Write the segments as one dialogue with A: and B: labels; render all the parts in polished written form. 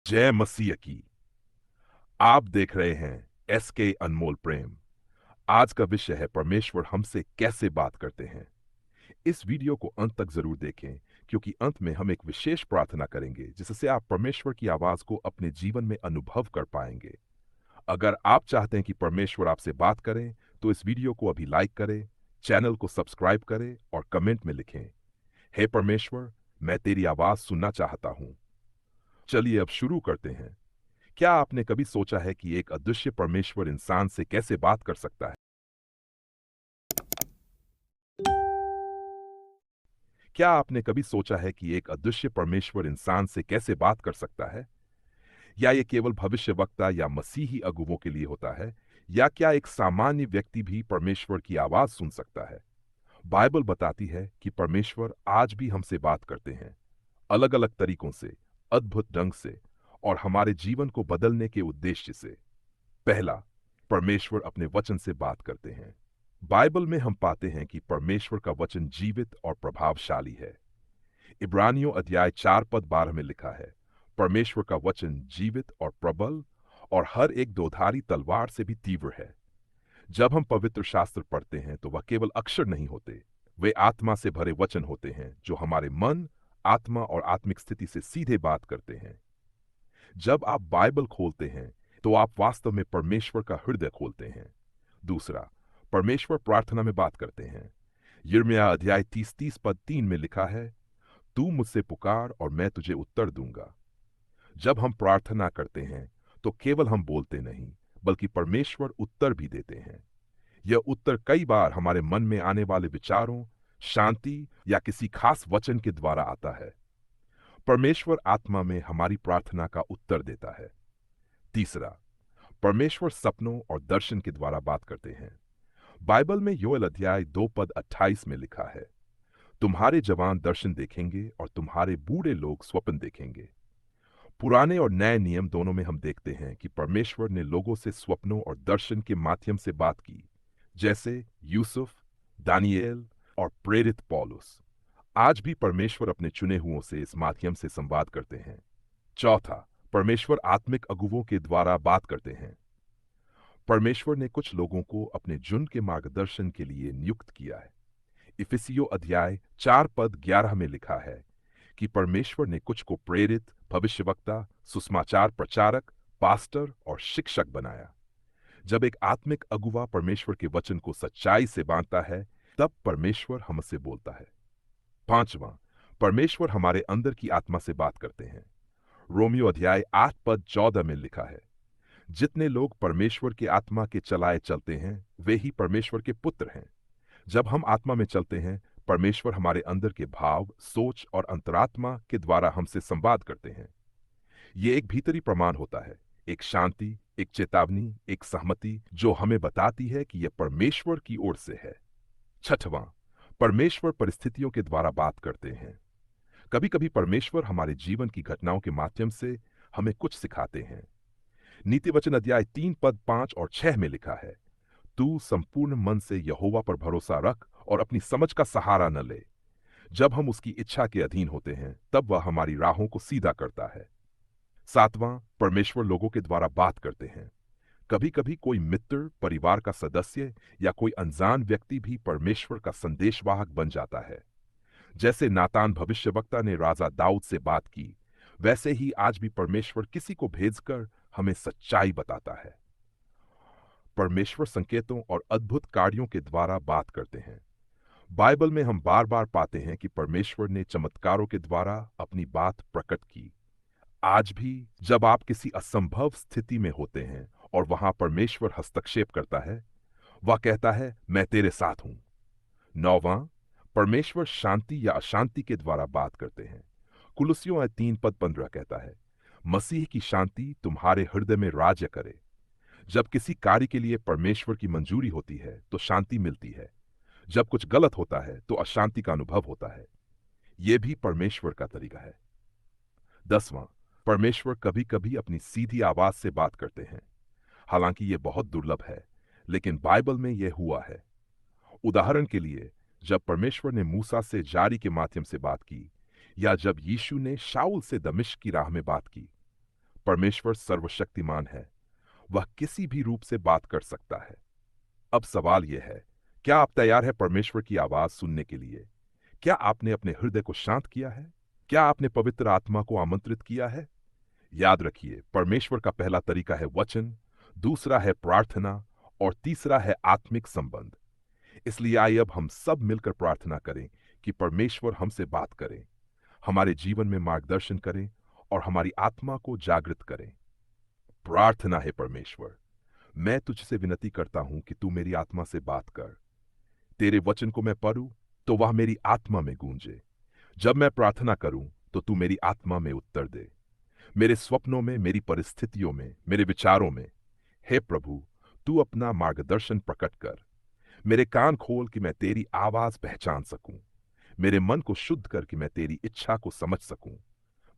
A: जय मसीह की। आप देख रहे हैं एसके अनमोल प्रेम। आज का विषय है परमेश्वर हमसे कैसे बात करते हैं। इस वीडियो को अंत तक जरूर देखें, क्योंकि अंत में हम एक विशेष प्रार्थना करेंगे जिससे आप परमेश्वर की आवाज को अपने जीवन में अनुभव कर पाएंगे। अगर आप चाहते हैं कि परमेश्वर आपसे बात करें तो इस वीडियो को अभी लाइक करें, चैनल को सब्सक्राइब करें और कमेंट में लिखें, हे परमेश्वर, मैं तेरी आवाज सुनना चाहता हूं। चलिए अब शुरू करते हैं। क्या आपने कभी सोचा है कि एक अदृश्य परमेश्वर इंसान से कैसे बात कर सकता है? क्या आपने कभी सोचा है कि एक अदृश्य परमेश्वर इंसान से कैसे बात कर सकता है? या ये केवल भविष्यवक्ता या मसीही अगुवों के लिए होता है? या क्या एक सामान्य व्यक्ति भी परमेश्वर की आवाज सुन सकता है? बाइबल बताती है कि परमेश्वर आज भी हमसे बात करते हैं, अलग अलग तरीकों से, अद्भुत ढंग से और हमारे जीवन को बदलने के उद्देश्य से। पहला, परमेश्वर अपने वचन से बात करते हैं। बाइबल में हम पाते हैं कि परमेश्वर का वचन जीवित और प्रभावशाली है। इब्रानियों अध्याय 4 पद 12 में लिखा है, परमेश्वर का वचन जीवित और प्रबल और हर एक दोधारी तलवार से भी तीव्र है। जब हम पवित्र शास्त्र पढ़ते हैं तो वह केवल अक्षर नहीं होते, वे आत्मा से भरे वचन होते हैं जो हमारे मन, आत्मा और आत्मिक स्थिति से सीधे बात करते हैं। जब आप बाइबल खोलते हैं तो आप वास्तव में परमेश्वर का हृदय खोलते हैं। दूसरा, परमेश्वर प्रार्थना में बात करते हैं। यिर्मयाह अध्याय 30 पद 3 में लिखा है, तू मुझसे पुकार और मैं तुझे उत्तर दूंगा। जब हम प्रार्थना करते हैं तो केवल हम बोलते नहीं, बल्कि परमेश्वर उत्तर भी देते हैं। यह उत्तर कई बार हमारे मन में आने वाले विचारों, शांति या किसी खास वचन के द्वारा आता है। परमेश्वर आत्मा में हमारी प्रार्थना का उत्तर देता है। तीसरा, परमेश्वर सपनों और दर्शन के द्वारा बात करते हैं। बाइबल में योएल अध्याय 2 पद 28 में लिखा है, तुम्हारे जवान दर्शन देखेंगे और तुम्हारे बूढ़े लोग स्वप्न देखेंगे। पुराने और नए नियम दोनों में हम देखते हैं कि परमेश्वर ने लोगों से स्वप्नों और दर्शन के माध्यम से बात की, जैसे यूसुफ, दानिएल और प्रेरित पौलुस। आज भी परमेश्वर अपने चुने हुओं से इस माध्यम से संवाद करते हैं। चौथा, परमेश्वर आत्मिक अगुवों के द्वारा बात करते हैं। परमेश्वर ने कुछ लोगों को अपने जुन के मार्गदर्शन के लिए नियुक्त किया है। इफिसियों अध्याय 4 पद 11 में लिखा है कि परमेश्वर ने कुछ को प्रेरित, भविष्यवक्ता, सुसमाचार प्रचारक, पास्टर और शिक्षक बनाया। जब एक आत्मिक अगुवा परमेश्वर के वचन को सच्चाई से बांधता है, तब परमेश्वर हमसे बोलता है। पांचवां, परमेश्वर हमारे अंदर की आत्मा से बात करते हैं। रोमियो अध्याय 8 पद 14 में लिखा है, जितने लोग परमेश्वर की आत्मा के चलाए चलते हैं वे ही परमेश्वर के पुत्र हैं। जब हम आत्मा में चलते हैं, परमेश्वर हमारे अंदर के भाव, सोच और अंतरात्मा के द्वारा हमसे संवाद करते हैं। ये एक भीतरी प्रमाण होता है, एक शांति, एक चेतावनी, एक सहमति जो हमें बताती है कि यह परमेश्वर की ओर से है। छठवां, परमेश्वर परिस्थितियों के द्वारा बात करते हैं। कभी कभी परमेश्वर हमारे जीवन की घटनाओं के माध्यम से हमें कुछ सिखाते हैं। नीति वचन अध्याय 3 पद 5 और 6 में लिखा है, तू संपूर्ण मन से यहोवा पर भरोसा रख और अपनी समझ का सहारा न ले। जब हम उसकी इच्छा के अधीन होते हैं तब वह हमारी राहों को सीधा करता है। सातवां, परमेश्वर लोगों के द्वारा बात करते हैं। कभी कभी कोई मित्र, परिवार का सदस्य या कोई अनजान व्यक्ति भी परमेश्वर का संदेशवाहक बन जाता है। जैसे नातान भविष्यवक्ता ने राजा दाऊद से बात की, वैसे ही आज भी परमेश्वर किसी को भेजकर हमें सच्चाई बताता है। परमेश्वर संकेतों और अद्भुत कार्यों के द्वारा बात करते हैं। बाइबल में हम बार बार पाते हैं कि परमेश्वर ने चमत्कारों के द्वारा अपनी बात प्रकट की। आज भी जब आप किसी असंभव स्थिति में होते हैं और वहां परमेश्वर हस्तक्षेप करता है, वह कहता है, मैं तेरे साथ हूं। नौवां, परमेश्वर शांति या अशांति के द्वारा बात करते हैं। कुलुसियों 3 पद 15 कहता है, मसीह की शांति तुम्हारे हृदय में राज्य करे। जब किसी कार्य के लिए परमेश्वर की मंजूरी होती है तो शांति मिलती है। जब कुछ गलत होता है तो अशांति का अनुभव होता है। यह भी परमेश्वर का तरीका है। 10वां, परमेश्वर कभी कभी अपनी सीधी आवाज से बात करते हैं। हालांकि यह बहुत दुर्लभ है, लेकिन बाइबल में यह हुआ है। उदाहरण के लिए, जब परमेश्वर ने मूसा से जारी के माध्यम से बात की, या जब यीशु ने शाऊल से दमिश्क की राह में बात की। परमेश्वर सर्वशक्तिमान है, वह किसी भी रूप से बात कर सकता है। अब सवाल यह है, क्या आप तैयार हैं परमेश्वर की आवाज सुनने के लिए? क्या आपने अपने हृदय को शांत किया है? क्या आपने पवित्र आत्मा को आमंत्रित किया है? याद रखिए, परमेश्वर का पहला तरीका है वचन, दूसरा है प्रार्थना और तीसरा है आत्मिक संबंध। इसलिए आइए अब हम सब मिलकर प्रार्थना करें कि परमेश्वर हमसे बात करें, हमारे जीवन में मार्गदर्शन करें और हमारी आत्मा को जागृत करें। प्रार्थना है परमेश्वर, मैं तुझसे विनती करता हूं कि तू मेरी आत्मा से बात कर। तेरे वचन को मैं पढ़ूं तो वह मेरी आत्मा में गूंजे। जब मैं प्रार्थना करूं तो तू मेरी आत्मा में उत्तर दे, मेरे स्वप्नों में, मेरी परिस्थितियों में, मेरे विचारों में। हे प्रभु, तू अपना मार्गदर्शन प्रकट कर। मेरे कान खोल कि मैं तेरी आवाज पहचान सकूं, मेरे मन को शुद्ध कर कि मैं तेरी इच्छा को समझ सकूं।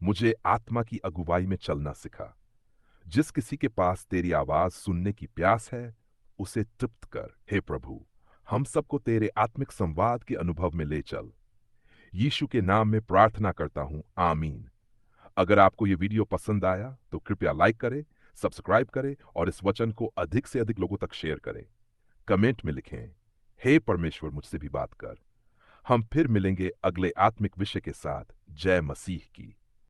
A: मुझे आत्मा की अगुवाई में चलना सिखा। जिस किसी के पास तेरी आवाज सुनने की प्यास है, उसे तृप्त कर। हे प्रभु, हम सबको तेरे आत्मिक संवाद के अनुभव में ले चल। यीशु के नाम में प्रार्थना करता हूं, आमीन। अगर आपको ये वीडियो पसंद आया तो कृपया लाइक करें, सब्सक्राइब करें और इस वचन को अधिक से अधिक लोगों तक शेयर करें। कमेंट में लिखें, हे परमेश्वर मुझसे भी बात कर। हम फिर मिलेंगे अगले आत्मिक विषय के साथ। जय मसीह की।